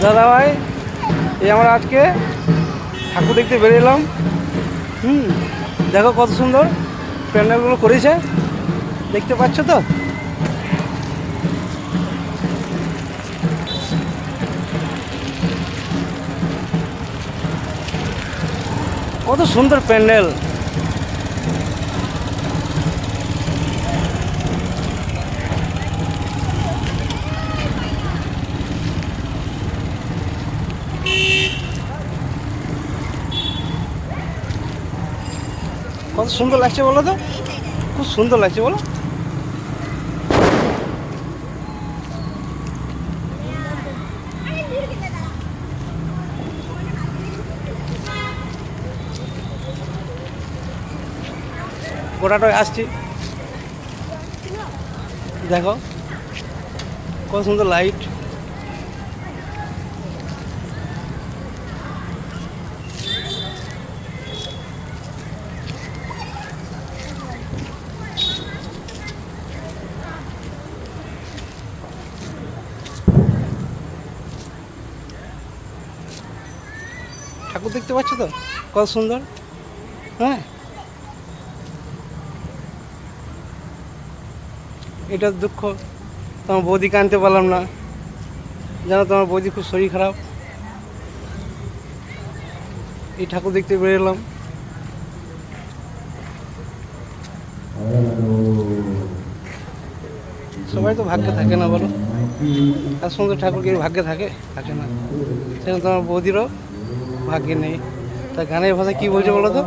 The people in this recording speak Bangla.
দাদা ভাই, এই আমরা আজকে ঠাকুর দেখতে বেরিয়েলাম। দেখো কত সুন্দর প্যান্ডেলগুলো করেছে, দেখতে পাচ্ছ তো? কত সুন্দর প্যান্ডেল। কত সুন্দর লাগছে বলো তো, খুব সুন্দর লাগছে বলো। গোটাটায় আসছি, দেখো কত সুন্দর লাইট। ঠাকুর দেখতে পাচ্ছ তো কত সুন্দর। হ্যাঁ, এটা দুঃখ, তোমার বৌদিকে আনতে পারলাম না। জানো তোমার বৌদি খুব শরীর খারাপ। এই ঠাকুর দেখতে বেরোলাম। সবাই তো ভাগ্যে থাকে না বলো, আর সুন্দর ঠাকুর কি ভাগ্যে থাকে? থাকে না। সেখানে তোমার বৌদিরও ভাগ্যে নেই। তা গানের ভাষা কি বলছে বলো তো?